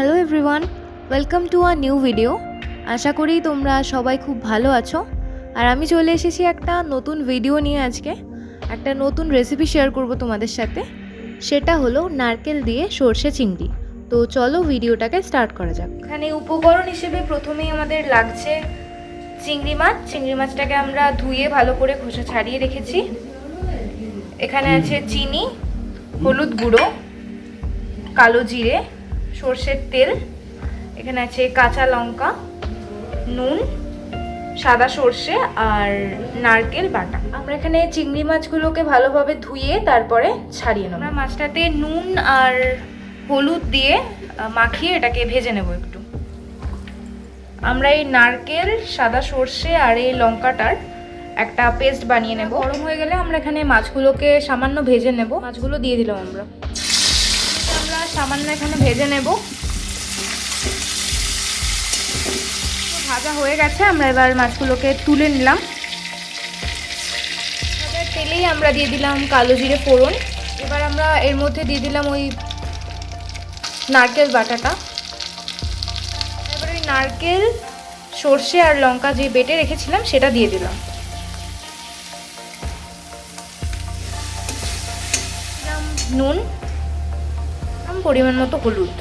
Hello everyone, welcome to a new video. আশা করি তোমরা সবাই খুব ভালো আছো। আর আমি চলে এসেছি একটা নতুন ভিডিও নিয়ে। আজকে একটা নতুন রেসিপি শেয়ার করব তোমাদের সাথে। সেটা হলো নারকেল দিয়ে সর্ষে চিংড়ি। তো চলো ভিডিওটাকে স্টার্ট করা যাক। এখানে উপকরণ হিসেবে প্রথমেই আমাদের লাগছে চিংড়ি মাছ। চিংড়ি মাছটাকে আমরা ধুয়ে ভালো করে খোসা ছাড়িয়ে রেখেছি। এখানে আছে চিনি, হলুদ গুঁড়ো, কালো জিরে, সর্ষের তেল, এখানে আছে কাঁচা লঙ্কা, নুন, সাদা সর্ষে আর নারকেল বাটা। আমরা এখানে চিংড়ি মাছগুলোকে ভালোভাবে ধুয়ে তারপরে ছাড়িয়ে নেব। আমরা মাছটাতে নুন আর হলুদ দিয়ে মাখিয়ে এটাকে ভেজে নেব একটু। আমরা এই নারকেল, সাদা সর্ষে আর এই লঙ্কাটার একটা পেস্ট বানিয়ে নেব। গরম হয়ে গেলে আমরা এখানে মাছগুলোকে সামান্য ভেজে নেব। মাছগুলো দিয়ে দিলাম আমরা সামান্য এখানে ভেজে নেব। ভাজা হয়ে গেছে, আমরা এবার মাছগুলোকে তুলে নিলাম। তেলেই আমরা দিয়ে দিলাম কালো জিরে ফোড়ন। এবার আমরা এর মধ্যে দিয়ে দিলাম ওই নারকেল বাটাটা। এবার ওই নারকেল, সর্ষে আর লঙ্কা যে বেটে রেখেছিলাম সেটা দিয়ে দিলাম। নুন, পরিমাণ মতো হলুদ।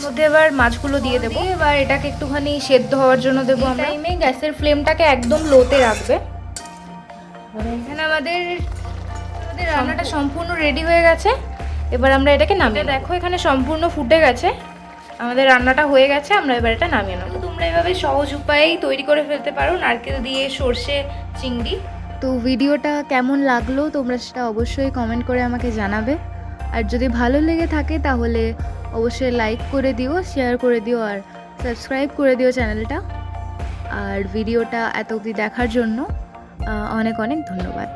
মধ্যে এবার মাছগুলো দিয়ে দেবো। এবার এটাকে একটুখানি সেদ্ধ হওয়ার জন্য দেবো। আমরা টাইমে গ্যাসের ফ্লেমটাকে একদম লোতে রাখবে। এখানে আমাদের রান্নাটা সম্পূর্ণ রেডি হয়ে গেছে। এবার আমরা এটাকে নামিয়ে দেখো, এখানে সম্পূর্ণ ফুটে গেছে, আমাদের রান্নাটা হয়ে গেছে। আমরা এবার এটা নামিয়ে নেবো। তোমরা এভাবে সহজ উপায়েই তৈরি করে ফেলতে পারো নারকেল দিয়ে সর্ষে চিংড়ি। তো ভিডিওটা কেমন লাগলো তোমরা সেটা অবশ্যই কমেন্ট করে আমাকে জানাবে। আর যদি ভালো লেগে থাকে তাহলে অবশ্যই লাইক করে দিও, শেয়ার করে দিও আর সাবস্ক্রাইব করে দিও চ্যানেলটা। আর ভিডিওটা এত অবধি দেখার জন্য অনেক অনেক ধন্যবাদ।